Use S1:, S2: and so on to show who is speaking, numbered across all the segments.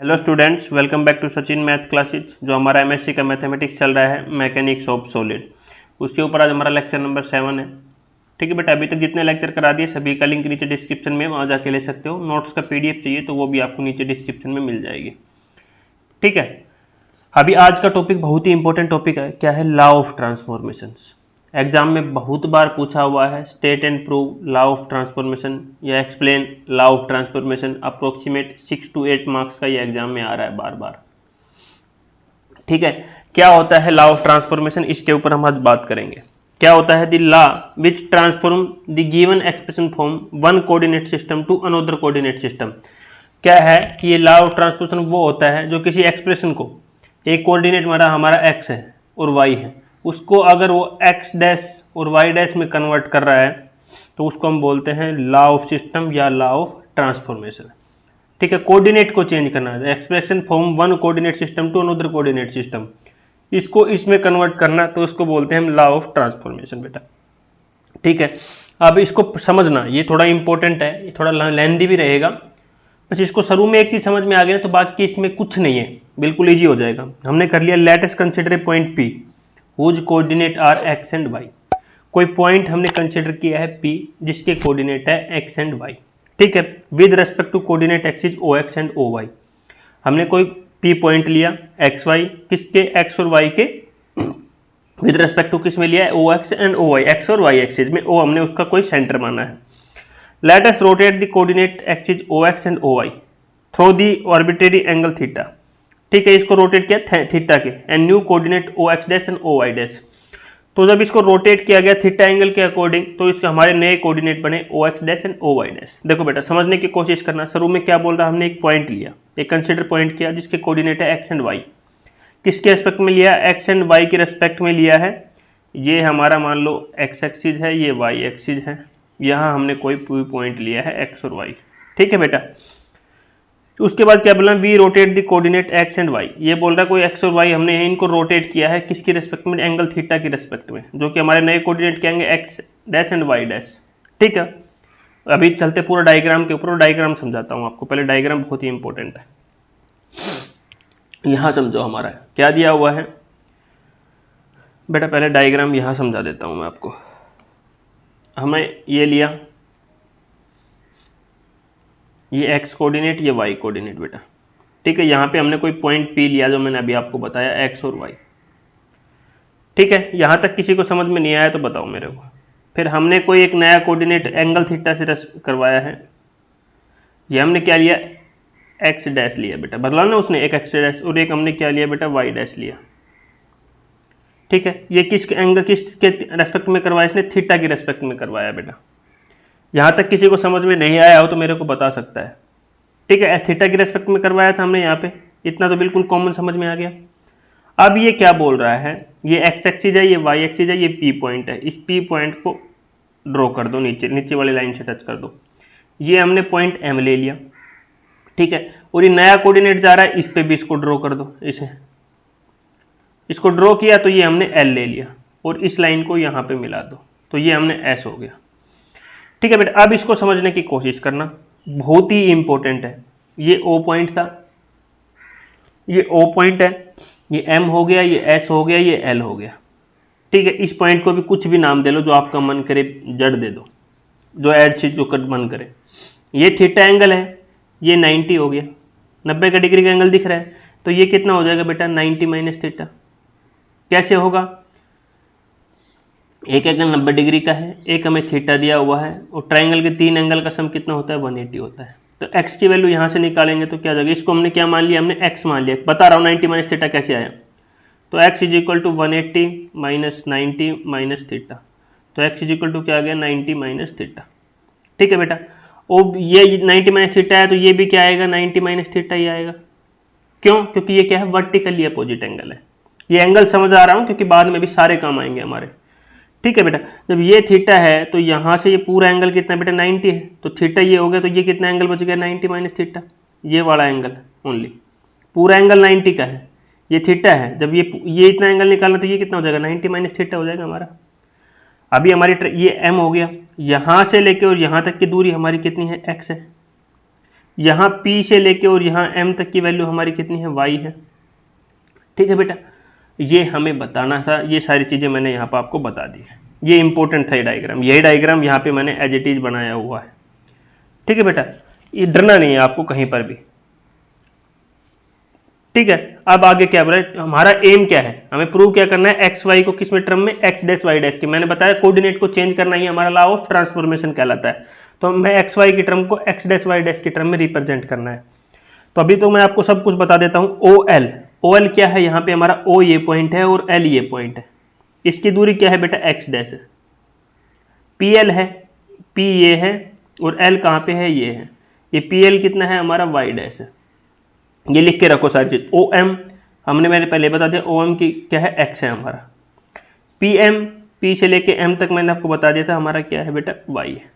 S1: Hello students, welcome back to Sachin math classes. जो हमारा MSc का मैथमेटिक्स चल रहा है, मैकेनिक्स ऑफ सॉलिड, उसके ऊपर आज हमारा लेक्चर नंबर 7 है। ठीक है बेटा, अभी तक जितने लेक्चर करा दिए सभी का लिंक नीचे डिस्क्रिप्शन में, वहाँ जाके ले सकते हो। नोट्स का पीडीएफ चाहिए तो वो भी आपको नीचे डिस्क्रिप्शन में मिल जाएगी। ठीक है, अभी आज का टॉपिक बहुत ही इंपॉर्टेंट टॉपिक है। क्या है? Law of transformations. एग्जाम में बहुत बार पूछा हुआ है, state and prove law of transformation या explain law of transformation. Approximate 6 to 8 marks का ये एग्जाम में आ रहा है बार बार। ठीक है, क्या होता है लॉ ऑफ ट्रांसफॉर्मेशन, इसके ऊपर हम आज बात करेंगे। क्या होता है? The law which transform the given expression from one coordinate system to another coordinate system. क्या है कि ये लॉ ऑफ ट्रांसफॉर्मेशन वो होता है जो किसी एक्सप्रेशन को, एक कोऑर्डिनेट हमारा x है और y है, उसको अगर वो x डैश और y डैश में कन्वर्ट कर रहा है तो उसको हम बोलते हैं लॉ ऑफ सिस्टम या लॉ ऑफ ट्रांसफॉर्मेशन। ठीक है, कोऑर्डिनेट को चेंज करना है, expression from one coordinate system to another coordinate system, इसको इसमें कन्वर्ट करना, तो उसको बोलते हैं हम लॉ ऑफ ट्रांसफॉर्मेशन बेटा। ठीक है, अब इसको समझना, ये थोड़ा इंपॉर्टेंट है, ये थोड़ा लेंथी भी रहेगा, बस इसको शुरू में एक चीज समझ में आ गया तो बाकी इसमें कुछ नहीं है, बिल्कुल इजी हो जाएगा। हमने कर लिया, let us consider point P whose coordinate are x and y। कोई पॉइंट हमने कंसीडर किया है P जिसके कोऑर्डिनेट है x एंड y। ठीक है, with respect to coordinate axis OX and OY। हमने कोई P पॉइंट लिया XY, किसके? x और y के विद रेस्पेक्ट टू किस में लिया है? OX एंड OY, x और y एक्सिस में, O हमने उसका कोई सेंटर माना है। Let us rotate the coordinate axis OX and OY through the arbitrary angle theta। ठीक है, इसको रोटेट किया थीटा के, and new coordinate OX dash and OY dash. तो जब इसको रोटेट किया गया थीटा एंगल के अकॉर्डिंग, तो इसके हमारे नए कोऑर्डिनेट बने OX dash and OY dash. देखो बेटा, समझने की कोशिश करना। शुरू में क्या बोल रहा, हमने एक पॉइंट लिया, एक कंसिडर पॉइंट किया जिसके कोऑर्डिनेट है x एंड y। किसके रेस्पेक्ट में लिया? x एंड y के रेस्पेक्ट में लिया है। ये हमारा मान लो x एक्सिस है, ये y एक्सिस है, यहां हमने कोई पॉइंट लिया है x और y। ठीक है बेटा, उसके बाद क्या बोला? We rotate the coordinate x and y। ये बोल रहा है कोई x और y हमने इनको रोटेट किया है, किसकी रेस्पेक्ट में? एंगल थीटा की रेस्पेक्ट में, जो कि हमारे नए कोऑर्डिनेट क्या होंगे? x dash and y dash. ठीक है, अभी चलते पूरा डायग्राम के ऊपर, डायग्राम समझाता हूं आपको। पहले डायग्राम बहुत ही इंपॉर्टेंट है, यहां समझो हमारा क्या दिया हुआ है बेटा। पहले डायग्राम यहां समझा देता हूं मैं आपको। हमें ये लिया, ये x कोऑर्डिनेट, ये y कोऑर्डिनेट बेटा। ठीक है, यहां पे हमने कोई पॉइंट P लिया जो मैंने अभी आपको बताया, x और y। ठीक है, यहां तक किसी को समझ में नहीं आया तो बताओ मेरे को। फिर हमने कोई एक नया कोऑर्डिनेट एंगल थीटा से करवाया है, ये हमने क्या लिया? x डैश लिया बेटा, बदला ना उसने, एक x डैश, और एक हमने क्या लिया बेटा? y डैश लिया। ठीक है, ये किसके एंगल, किसके रेस्पेक्ट में करवाया? इसने थीटा की रेस्पेक्ट में करवाया बेटा। यहां तक किसी को समझ में नहीं आया हो तो मेरे को बता सकता है। ठीक है, थीटा की रेस्पेक्ट में करवाया था हमने यहाँ पे, इतना तो बिल्कुल कॉमन समझ में आ गया। अब ये क्या बोल रहा है? ये x एक्सिस है, ये y एक्सिस है, ये P पॉइंट है। इस P पॉइंट को ड्रॉ कर दो, नीचे वाली लाइन से टच कर दो। ये हमने पॉइंट M ले लिया। ठीक है, और ये नया कोऑर्डिनेट जा रहा है, इस पे भी इसको ड्रॉ कर दो। इसको ड्रॉ किया तो ये हमने L ले लिया, और इस लाइन को यहाँ पे मिला दो, तो ये हमने S हो गया। ठीक है बेटा, अब इसको समझने की कोशिश करना, बहुत ही इंपॉर्टेंट है। ये O पॉइंट था, ये O पॉइंट है, ये M हो गया, ये S हो गया, ये L हो गया। ठीक है, इस पॉइंट को भी कुछ भी नाम दे लो जो आपका मन करे, जड़ दे दो, जो ऐड से जो कट मन करे। ये थीटा एंगल है, ये 90 हो गया, 90 का डिग्री का एंगल दिख रहा है, तो ये कितना हो जाएगा बेटा? 90 माइनस थीटा। कैसे होगा? एक एंगल 90 डिग्री का है, एक हमें थीटा दिया हुआ है, और ट्राइंगल के 3 एंगल का सम कितना होता है? 180 होता है। तो x की वैल्यू यहां से निकालेंगे तो क्या जाएगा? इसको हमने क्या मान लिया? हमने x मान लिया। बता रहा हूं 90 माइनस थीटा कैसे आया। तो x is equal to 180 minus 90 minus theta, तो x इज इक्वल टू क्या आ गया? 90 माइनस थीटा। ठीक है बेटा, और ये 90 माइनस थीटा है तो ये भी क्या आएगा? 90 माइनस थीटा ही आएगा। क्यों? क्योंकि ये क्या है? वर्टिकली अपोजिट एंगल है। ये एंगल समझ आ रहा हूं क्योंकि बाद में भी सारे काम आएंगे हमारे। ठीक है बेटा, जब ये थीटा है तो यहां से ये पूरा एंगल कितना बेटा? 90 है, तो थीटा ये हो गया, तो ये कितना एंगल बच गया? 90 माइनस थीटा, ये वाला एंगल ओनली। पूरा एंगल 90 का है, ये थीटा है, जब ये इतना एंगल निकालना तो ये कितना हो जाएगा? 90 माइनस थीटा हो जाएगा हमारा। अभी हमारी ये M हो गया, यहां से लेके और यहां तक की दूरी हमारी कितनी है? x है। यहाँ P से लेके और यहाँ M तक की वैल्यू हमारी कितनी है, y है। ठीक है बेटा, ये हमें बताना था, ये सारी चीज़ें मैंने यहाँ पर आपको बता दी है। ये इंपॉर्टेंट था ये डायग्राम, यही डायग्राम यहाँ पे मैंने एज इट इज बनाया हुआ है। ठीक है बेटा, ये डरना नहीं है आपको कहीं पर भी। ठीक है, अब आगे क्या बोला, हमारा एम क्या है, हमें प्रूव क्या करना है, एक्स वाई को किस में टर्म में, एक्स डैश वाई डैश की। मैंने बताया कोऑर्डिनेट को चेंज करना ही हमारा लॉ ऑफ ट्रांसफॉर्मेशन कहलाता है। तो मैं एक्स वाई की टर्म को एक्स डैश वाई डैश की टर्म में रिप्रेजेंट करना है। तो अभी तो मैं आपको सब कुछ बता देता हूं। ओ एल क्या है, यहाँ पे हमारा ओ ये पॉइंट है और एल ये पॉइंट है। इसकी दूरी क्या है बेटा, एक्स डैश है। पी एल है, पी ये है और एल कहाँ पे है, ये है। ये पी एल कितना है हमारा, वाई डैश है। ये लिख के रखो सारी चीज। ओ एम हमने मैंने पहले बता दिया, ओ एम की क्या है, एक्स है हमारा। पी एम, पी से लेके एम तक मैंने आपको बता दिया था, हमारा क्या है बेटा, वाई है।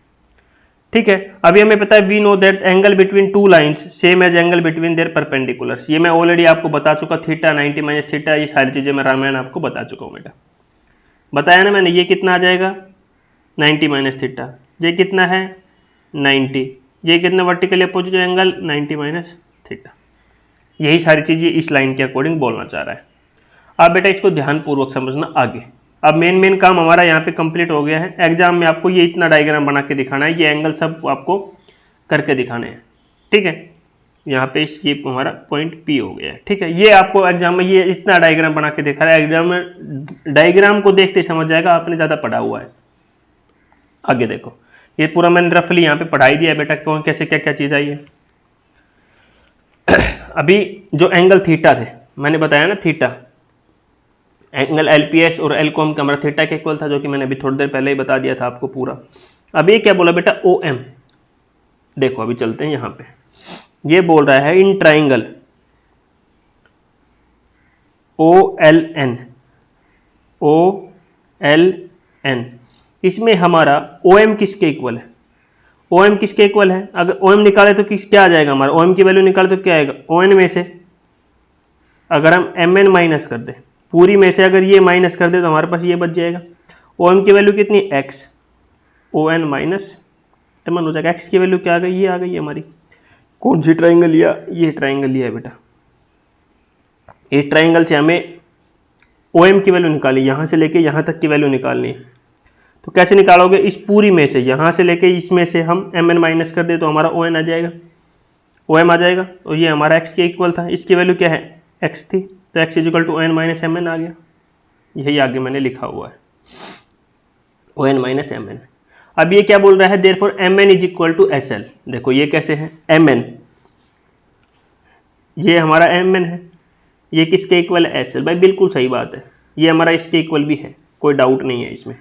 S1: ठीक है, अभी हमें पता है we know that angle between two lines same as angle between their perpendiculars. ये मैं ऑलरेडी आपको बता चुका, थीटा 90 माइनस थीटा, ये सारी चीजें मैं रामायण आपको बता चुका हूँ बेटा। बताया ना मैंने, ये कितना आ जाएगा 90 माइनस थीटा, ये कितना है 90, ये कितना vertically opposite angle 90 minus theta. यही सारी चीजें इस लाइन के अकॉर्डिंग बोलना चाह रहा है। अब बेटा इसको ध्यानपूर्वक समझना आगे। अब मेन काम हमारा यहाँ पे कंप्लीट हो गया है। एग्जाम में आपको ये इतना डायग्राम बना के दिखाना है, ये एंगल सब आपको करके दिखाने हैं। ठीक है, यहाँ पे ये हमारा पॉइंट P हो गया है। ठीक है, ये आपको एग्जाम में ये इतना डायग्राम बना के दिखा रहा है। एग्जाम में डायग्राम को देखते समझ जाएगा, आपने ज्यादा पढ़ा हुआ है। आगे देखो, ये पूरा मैंने रफली यहाँ पे पढ़ाई दिया है बेटा, कौन कैसे क्या क्या चीज आई है। अभी जो एंगल थीटा थे, मैंने बताया ना थीटा, एंगल एलपीएस और एल कॉम का हमारा थीटा के इक्वल था, जो कि मैंने अभी थोड़ी देर पहले ही बता दिया था आपको पूरा। अब ये क्या बोला बेटा, ओ एम। देखो अभी चलते हैं यहाँ पे, ये बोल रहा है in triangle O L N, O L N, इसमें हमारा ओ एम किसके इक्वल है, ओ एम किसके इक्वल है। अगर ओ एम निकाले तो क्या आ जाएगा हमारा, ओ एम की वैल्यू निकाले तो क्या आएगा, ओ एन में से अगर हम एम एन माइनस कर दे, पूरी में से अगर ये माइनस कर दे तो हमारे पास ये बच जाएगा। ओ एम की वैल्यू कितनी, x, O N minus M N हो जाएगा। एक्स की वैल्यू क्या आ गई, ये आ गई हमारी। कौन सी ट्राइंगल लिया, ये ट्राइंगल लिया है बेटा। इस ट्राइंगल से हमें ओ एम की वैल्यू निकाली, यहां से लेके यहां तक की वैल्यू निकालनी है। तो कैसे निकालोगे, इस पूरी में से, यहां से लेके इसमें से हम एम एन माइनस कर दे तो हमारा ओ एन आ जाएगा, ओ एम आ जाएगा। और ये हमारा एक्स के इक्वल था, इसकी वैल्यू क्या है, एक्स थी, तो x is equal to O N minus M N आ गया। यही आगे मैंने लिखा हुआ है, O N minus M N. अब ये क्या बोल रहा है, therefore M N is equal to S L. देखो ये कैसे है, एम एन, ये हमारा एम एन है, ये किसके इक्वल है, एस एल। भाई बिल्कुल सही बात है, ये हमारा इसके इक्वल भी है, कोई डाउट नहीं है इसमें।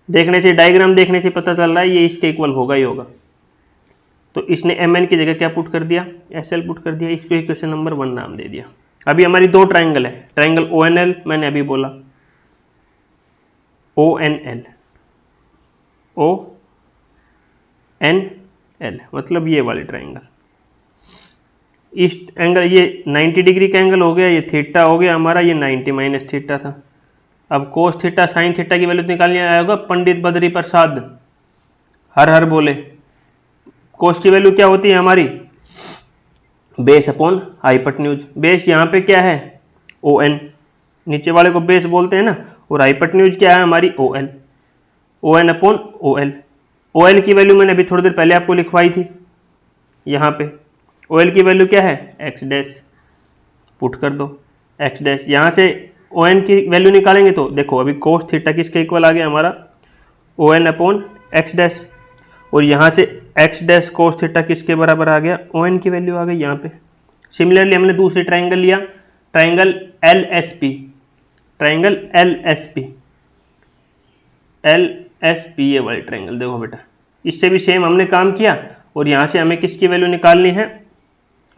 S1: देखने से, डायग्राम देखने से पता चल रहा है ये इसके इक्वल होगा ही होगा। तो इसने एम एन की जगह क्या पुट कर दिया, एस एल पुट कर दिया, इसको इक्वेशन नंबर 1 नाम दे दिया। अभी हमारी दो ट्राइंगल है, ट्राइंगल ओ एन एल मैंने अभी बोला, O N L, O N L मतलब ये वाली ट्राइंगल। इस एंगल ये 90 डिग्री का एंगल हो गया, ये थीटा हो गया हमारा, ये 90 माइनस थीटा था। अब कोस थीटा साइन थीटा की वैल्यू निकालनी आया होगा, पंडित बद्री प्रसाद हर हर बोले। कोस की वैल्यू क्या होती है हमारी, बेस अपॉन हाइपोटेन्यूज। बेस यहाँ पे क्या है, ओ एन, नीचे वाले को बेस बोलते हैं ना, और हाइपोटेन्यूज क्या है हमारी, O L, O N upon O L. O L की वैल्यू मैंने अभी थोड़ी देर पहले आपको लिखवाई थी, यहाँ पे ओ एल की वैल्यू क्या है, एक्स डैश, पुट कर दो एक्स डैश। यहाँ से ओ एन की वैल्यू निकालेंगे तो देखो अभी कोस थीटा किसके इक्वल आ गया हमारा, O N upon x dash, और यहाँ से एक्स डैश कोस थीटा किसके बराबर आ गया, ओ एन की वैल्यू आ गई यहाँ पे। सिमिलरली हमने दूसरी ट्राइंगल लिया, triangle L S P, triangle L S P, L S P ये वाली ट्राइंगल देखो बेटा, इससे भी सेम हमने काम किया। और यहाँ से हमें किसकी वैल्यू निकालनी है,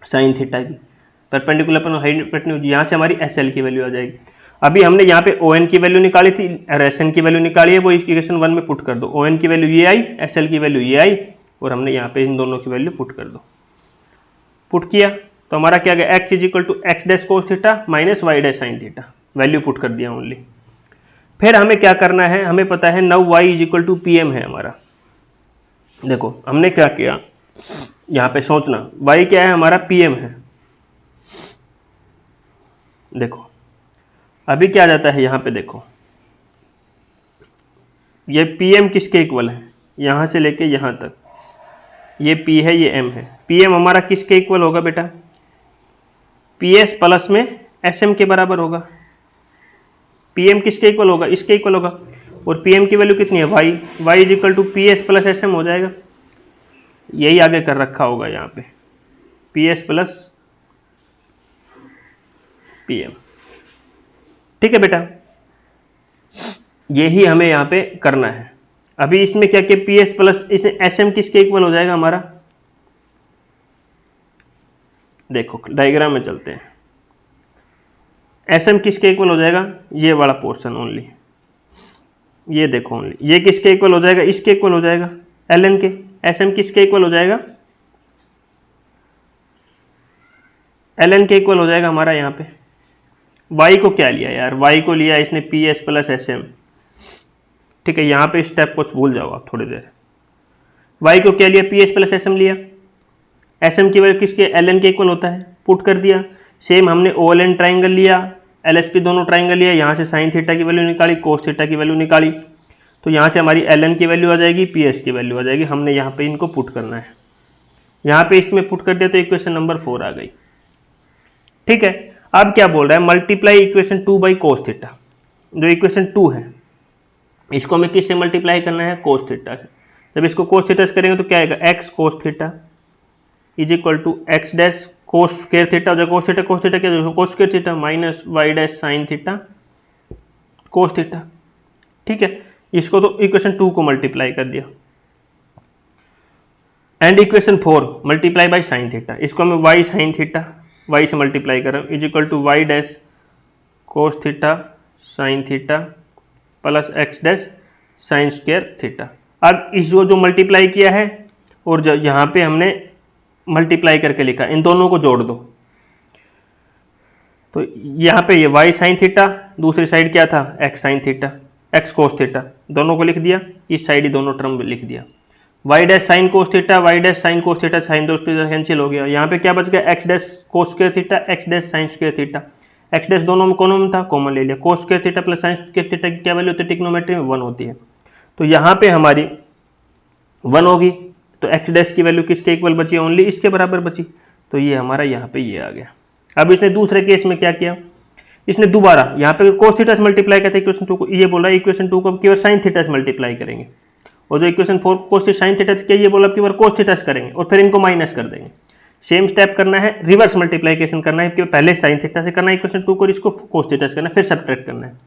S1: साइन थीटा की, परपेंडिकुलर पर हाइपोटेन्यूज, यहाँ से हमारी एस एल की वैल्यू आ जाएगी। अभी हमने यहाँ पे ओ एन की वैल्यू निकाली थी, एस एन की वैल्यू निकाली है, वो इक्वेशन 1 में पुट कर दो। ओ एन की वैल्यू ये आई, एस एल की वैल्यू ये आई, और हमने यहाँ पे इन दोनों की वैल्यू पुट कर दो। पुट किया तो हमारा क्या गया, x is equal to x dash cos theta minus y dash sine theta, value put कर दिया ओनली। फिर हमें क्या करना है, हमें पता है now y is equal to P M है हमारा। देखो हमने क्या किया, यहां पे सोचना y क्या है हमारा pm है। देखो अभी क्या आ जाता है यहां पे, देखो ये pm किसके इक्वल है, यहां से लेके यहां तक ये p है ये m है। pm हमारा किसके इक्वल होगा बेटा, ps प्लस में sm के बराबर होगा। pm किसके इक्वल होगा, इसके इक्वल होगा। और pm की वैल्यू कितनी है y is equal to ps plus sm हो जाएगा। यही आगे कर रखा होगा यहाँ पे ps प्लस pm। ठीक है बेटा, यही हमें यहाँ पे करना है। अभी इसमें क्या क्या ps प्लस इसमें sm किसके इक्वल हो जाएगा हमारा, देखो डायग्राम में चलते हैं। sm किसके इक्वल हो जाएगा, ये वाला पोर्शन ओनली, ये देखो ओनली, ये किसके इक्वल हो जाएगा, इसके इक्वल हो जाएगा ln के। sm किसके इक्वल हो जाएगा, ln के इक्वल हो जाएगा हमारा। यहाँ पे y को क्या लिया यार, y को लिया इसने ps प्लस sm। ठीक है, यहाँ पे स्टेप कुछ भूल जाओ आप थोड़ी देर। y को क्या लिया, ps प्लस sm लिया। sm की वैल्यू किसके, ln के इक्वल होता है, पुट कर दिया। सेम हमने OLN ट्राइंगल लिया, LSP दोनों ट्राइंगल लिया, यहाँ से साइन थीटा की वैल्यू निकाली, कोस थीटा की वैल्यू निकाली। तो यहाँ से हमारी ln की वैल्यू आ जाएगी, ps की वैल्यू आ जाएगी। हमने यहाँ पे इनको पुट करना है, यहाँ पे इसमें पुट कर दिया तो इक्वेशन नंबर 4 आ गई। ठीक है, अब क्या बोल रहा है, multiply equation 2 by cos theta. जो इक्वेशन 2 है इसको हमें किससे मल्टीप्लाई करना है, कोस थीटा से। जब इसको कोस थीटा से करेंगे तो क्या आएगा, x cos theta is equal to x dash cos square theta हो जाएगा। कोस थीटा क्या है, cos square theta minus y dash sine theta cos theta. ठीक है, इसको तो इक्वेशन 2 को मल्टीप्लाई कर दिया। And equation 4 multiply by sine theta, इसको हमें वाई साइन थीटा y से मल्टीप्लाई कर रहा हूँ, is equal to y dash cos theta sine theta plus x dash sine square theta. अब इस जो मल्टीप्लाई किया है और जो यहाँ पे हमने मल्टीप्लाई करके लिखा, इन दोनों को जोड़ दो। तो यहाँ पे ये y साइन थीटा, दूसरी साइड क्या था x sine theta, x cos theta, दोनों को लिख दिया। इस साइड ही दोनों टर्म लिख दिया। y dash sine cos theta, y dash sine cos theta, sine दो कैंसिल हो गया। यहाँ पे क्या बच गया, x dash cos square theta, x dash sine square theta. x dash दोनों में कॉमन में था, कॉमन ले लिया। Cos square theta plus sine square theta की क्या वैल्यू होती है, ट्रिग्नोमेट्री में 1 होती है। तो यहाँ पे हमारी 1 होगी, तो x डैश की वैल्यू किसके इक्वल बची, ओनली इसके बराबर बची। तो ये हमारा यहाँ पे ये आ गया। अब इसने दूसरे केस में क्या किया, इसने दोबारा यहाँ पे कोस थीटा से मल्टीप्लाई करते इक्वेशन 2 को, ये बोला इक्वेशन 2 को केवल साइन थीटा से मल्टीप्लाई करेंगे। और जो इक्वेशन 4 कोस साइन थीटा से क्या, ये बोला केवल कोस थीटा से करेंगे और फिर इनको माइनस कर देंगे। सेम स्टेप करना है, रिवर्स मल्टीप्लीकेशन करना है, पहले साइन थीटा से करना है इक्वेशन 2 को, और इसको कोस थीटा से करना है, फिर सब्ट्रैक्ट करना है।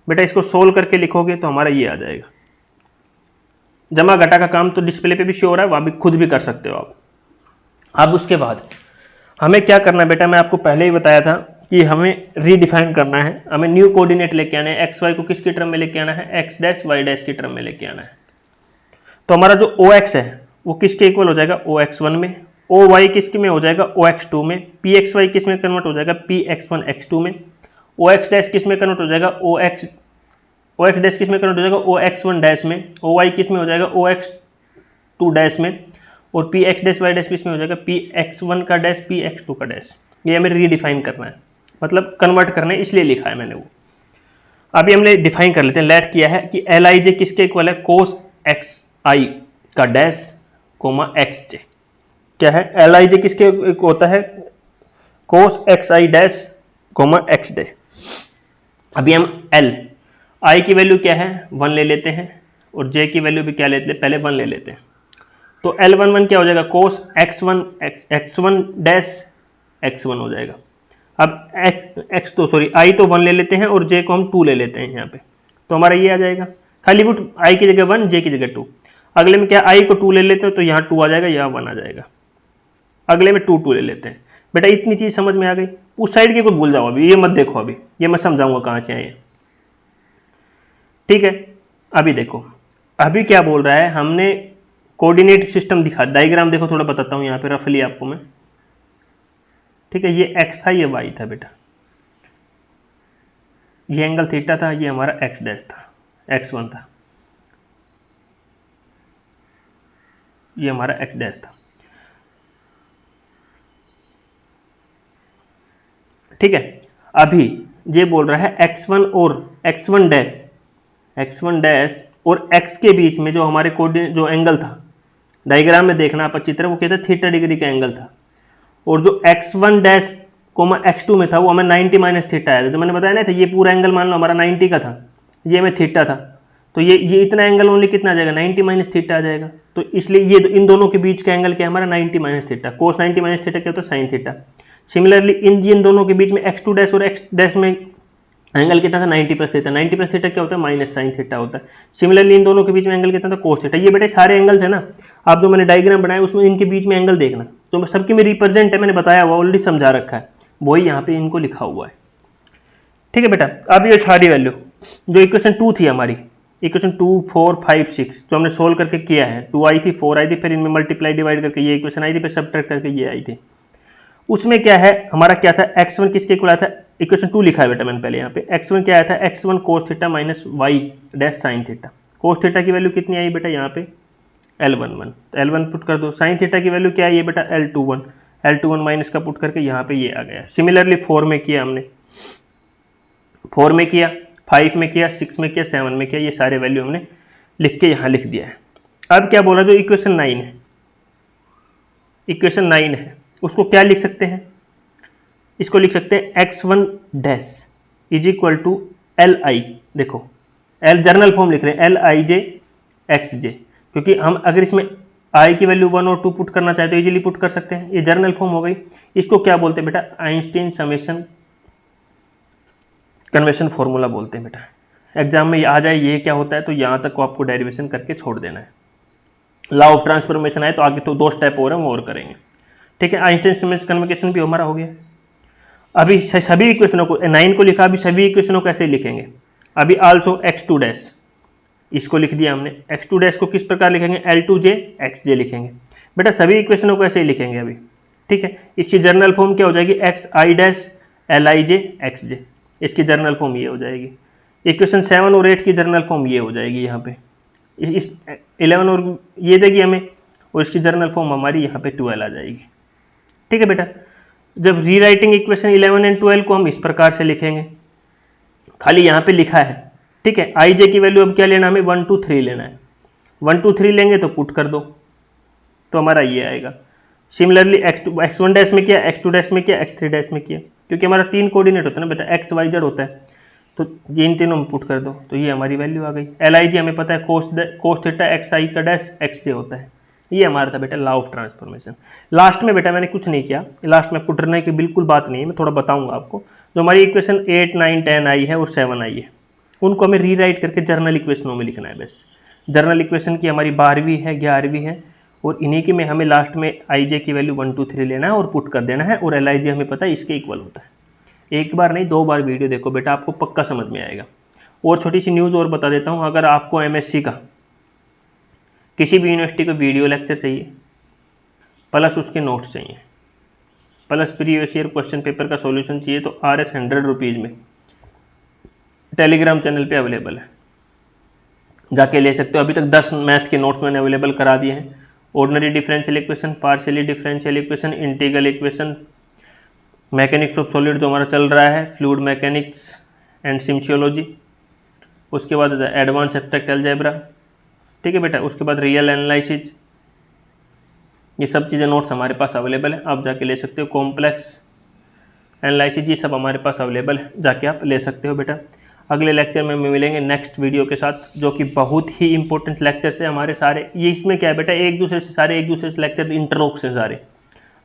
S1: बेटा इसको सोल्व करके लिखोगे तो हमारा ये आ जाएगा। जमा घटा का काम तो डिस्प्ले पे भी शो हो रहा है, वहां भी खुद भी कर सकते हो आप। अब उसके बाद हमें क्या करना है बेटा, मैं आपको पहले ही बताया था कि हमें रीडिफाइन करना है। हमें न्यू कोऑर्डिनेट लेके आना है, एक्स वाई को किसकी टर्म में लेके आना है, एक्स डैश वाई डैश की टर्म में लेके आना है। तो हमारा जो ओ एक्स है वो किसके इक्वल हो जाएगा, ओ एक्स वन में। ओ वाई किसके में हो जाएगा, ओ एक्स टू में। पी एक्स वाई किस में कन्वर्ट हो जाएगा, P x one x two में। ओ एक्स डैश किस में कन्वर्ट हो जाएगा, ओ एक्स डैश किस में कन्वर्ट हो जाएगा, ओ एक्स वन डैश में। ओ वाई किस में हो जाएगा, ओ एक्स टू डैश में। और P x dash y dash किस में हो जाएगा, पी एक्स वन का डैश पी एक्स टू का डैश। ये हमें रीडिफाइन करना है, मतलब कन्वर्ट करना है, इसलिए लिखा है मैंने वो। अभी हमने डिफाइन कर लेते हैं। लेट किया है कि एल आई जे किसके इक्वल है, कोस एक्स आई का डैश कोमा एक्स जे। क्या है, एल आई जे किसके होता है, cos x I dash comma x डे। अभी हम एल आई की वैल्यू क्या है, 1 ले लेते हैं, और जे की वैल्यू भी क्या लेते हैं, पहले 1 ले लेते हैं। तो L11 क्या हो जाएगा, कोस x1 डैश x1 हो जाएगा। अब x तो सॉरी i तो 1 ले लेते हैं और j को हम 2 ले लेते हैं यहाँ पे, तो हमारा ये आ जाएगा। खाली वुट i की जगह 1, j की जगह 2। अगले में क्या i को 2 ले लेते हैं तो यहाँ 2 आ जाएगा, यहाँ 1 आ जाएगा। अगले में 2 ले लेते हैं। बेटा इतनी चीज समझ में आ गई। उस साइड की कुछ भूल जाओ, अभी ये मत देखो, अभी ये मैं समझाऊंगा कहाँ से आए। ठीक है, अभी देखो, अभी क्या बोल रहा है, हमने कोऑर्डिनेट सिस्टम दिखा, डायग्राम देखो थोड़ा बताता हूं यहाँ पे रफली आपको मैं। ठीक है, ये x था, ये y था बेटा, ये एंगल थीटा था, ये हमारा x डैश था, x1 था, ये हमारा x डैश था। ठीक है। अभी ये बोल रहा है x1 और x1 डैश और x के बीच में जो हमारे कोऑर्डिनेट जो एंगल था, डायग्राम में देखना आप अच्छी तरह, वो कहते हैं थीटा डिग्री का एंगल था, और जो x1 डैश कोमा x2 में था वो हमें 90 माइनस थीटा आया था। तो मैंने बताया ना था ये पूरा एंगल मान लो हमारा 90 का था, ये हमें थीटा था, तो ये इतना एंगल ओनली कितना आ जाएगा 90 माइनस थीटा आ जाएगा। तो इसलिए ये इन दोनों के बीच का एंगल क्या है हमारा 90 माइनस थीटा, कोस 90 माइनस थीटा क्या होता है साइन थीटा। सिमिलरली इन दोनों के बीच में x2 डैश और x डैश में एंगल कितना था 90 प्लस थीटा, 90 प्लस थीटा क्या होता है माइनस साइन थीटा होता है। सिमिलरली इन दोनों के बीच में एंगल कितना था कोस थीटा। ये बेटे सारे एंगल्स है ना, आप जो मैंने डायग्राम बनाया उसमें इनके बीच में एंगल देखना, तो सबके में रिप्रेजेंट है, मैंने बताया हुआ ऑलरेडी समझा रखा है, वही यहाँ पे इनको लिखा हुआ है। ठीक है बेटा। अब ये सारी वैल्यू जो इक्वेशन 2 थी हमारी, इक्वेशन 2 4 5 6 जो हमने सोल्व करके किया है, 2 आई थी 4 आई थी, फिर इनमें मल्टीप्लाई डिवाइड करके ये इक्वेशन आई थी, फिर सब्ट्रैक्ट करके ये आई थी। उसमें क्या है हमारा क्या था x1 किसके इक्वल आया था, इक्वेशन 2 लिखा है बेटा मैंने पहले यहाँ पे, x1 क्या आया था x1 cos theta minus y dash sine theta. cos theta की वैल्यू कितनी आई बेटा यहाँ पे L11, तो L1 पुट कर दो। साइन थीटा की वैल्यू क्या है ये बेटा L21 माइनस का पुट करके यहाँ पे ये आ गया। सिमिलरली 4 में किया हमने, 4 में किया, 5 में किया, 6 में किया, 7 में किया, ये सारे वैल्यू हमने लिख के यहाँ लिख दिया है। अब क्या बोला जो इक्वेशन 9 है, इक्वेशन 9 है उसको क्या लिख सकते हैं, इसको लिख सकते हैं x1 dash is equal to Li, देखो L जर्नल फॉर्म लिख रहे हैं Lij xj, क्योंकि हम अगर इसमें i की वैल्यू 1 और 2 पुट करना चाहते हो इजीली पुट कर सकते हैं, ये जर्नल फॉर्म हो गई। इसको क्या बोलते हैं बेटा आइंस्टीन समेशन कन्वेंशन फॉर्मूला बोलते हैं बेटा। एग्जाम में आ जाए ये क्या होता है, तो यहां तक को आपको डेरिवेशन करके छोड़ देना है। लॉ ऑफ ट्रांसफॉर्मेशन आए तो आगे तो 2 स्टेप और हैं वो और करेंगे। ठीक है, आइंस्टीन समेशन कन्वेंशन भी हमारा हो गया। अभी सभी इक्वेशनों को 9 को लिखा, अभी सभी इक्वेशनों को कैसे लिखेंगे, अभी आल्सो x2 डैश इसको लिख दिया हमने, x2 डैश को किस प्रकार लिखेंगे L2j xj लिखेंगे बेटा, सभी इक्वेशनों को ऐसे ही लिखेंगे अभी। ठीक है, इसकी जर्नल फॉर्म क्या हो जाएगी xi डैश Lij xj, इसकी जर्नल फॉर्म ये हो जाएगी। इक्वेशन 7 और 8 की जर्नल फॉर्म ये हो जाएगी यहाँ पे, इस 11 और ये देगी हमें, और इसकी जर्नल फॉर्म हमारी यहाँ पे 12 आ जाएगी। ठीक है बेटा, जब रीराइटिंग इक्वेशन 11 एंड 12 को हम इस प्रकार से लिखेंगे, खाली यहाँ पे लिखा है। ठीक है, आई जे की वैल्यू अब क्या लेना हमें 1 2 3 लेना है, 1 2 3 लेंगे तो पुट कर दो तो हमारा ये आएगा। सिमिलरली x1 डैश में किया, x2 डैश में किया, x3 डैश में किया, क्योंकि हमारा 3 कोऑर्डिनेट होता है ना बेटा x y z होता है, तो ये इन तीनों में पुट कर दो तो ये हमारी वैल्यू आ गई। Lij हमें पता है कोस थीटा xi का डैश xj होता है, ये हमारा था बेटा लॉ ऑफ ट्रांसफॉर्मेशन। लास्ट में बेटा मैंने कुछ नहीं किया, लास्ट में आपको डरने की बिल्कुल बात नहीं है, मैं थोड़ा बताऊंगा आपको। जो हमारी इक्वेशन 8 9 10 आई है और 7 आई है, उनको हमें रीराइट करके जर्नल इक्वेशनों में लिखना है बस। जर्नल इक्वेशन की हमारी 12वीं है 11वीं है, और इन्हीं की में हमें लास्ट में आई जे की वैल्यू 1 2 3 लेना है और पुट कर देना है, और Lij हमें पता है इसके इक्वल होता है। एक बार नहीं 2 बार वीडियो देखो बेटा, आपको पक्का समझ में आएगा। और छोटी सी न्यूज़ और बता देता हूँ, अगर आपको MSc का किसी भी यूनिवर्सिटी का वीडियो लेक्चर चाहिए, प्लस उसके नोट्स चाहिए, plus previous year question paper का सॉल्यूशन चाहिए, तो RS 100 रुपीज़ में टेलीग्राम चैनल पे अवेलेबल है, जाके ले सकते हो। अभी तक 10 मैथ के नोट्स मैंने अवेलेबल करा दिए हैं। Ordinary differential equation, partially differential equation, integral equation, mechanics of solid जो हमारा चल रहा है, फ्लूइड मैकेनिक्स एंड सिम्शियोलॉजी, उसके बाद एडवांस एब्स्ट्रैक्ट अलजेब्रा। ठीक है बेटा, उसके बाद रियल एनालिसिस, ये सब चीज़ें नोट्स हमारे पास अवेलेबल है, आप जाके ले सकते हो। कॉम्प्लेक्स एनालिसिस, ये सब हमारे पास अवेलेबल है, जाके आप ले सकते हो बेटा। अगले लेक्चर में मिलेंगे नेक्स्ट वीडियो के साथ, जो कि बहुत ही इंपॉर्टेंट लेक्चर्स है हमारे सारे। ये इसमें क्या है बेटा, एक दूसरे से लेक्चर इंटरलॉक्स हैं सारे।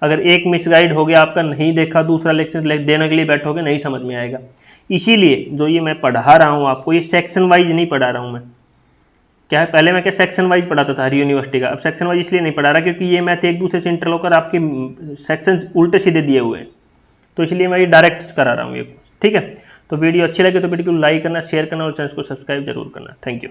S1: अगर एक मिसगाइड हो गया आपका, नहीं देखा, दूसरा लेक्चर देने के लिए बैठोगे नहीं समझ में आएगा। इसीलिए जो ये मैं पढ़ा रहा हूँ आपको, ये सेक्शन वाइज नहीं पढ़ा रहा हूँ मैं। क्या है, पहले मैं क्या सेक्शन वाइज पढ़ाता था हर यूनिवर्सिटी का, अब सेक्शन वाइज इसलिए नहीं पढ़ा रहा क्योंकि ये मैथ एक दूसरे से इंटरलॉकर आपके सेक्शन उल्टे सीधे दिए हुए हैं, तो इसलिए मैं ये डायरेक्ट करा रहा हूँ ये। ठीक है, तो वीडियो अच्छी लगे तो वीडियो को लाइक करना, शेयर करना और चैनल को सब्सक्राइब जरूर करना। Thank you.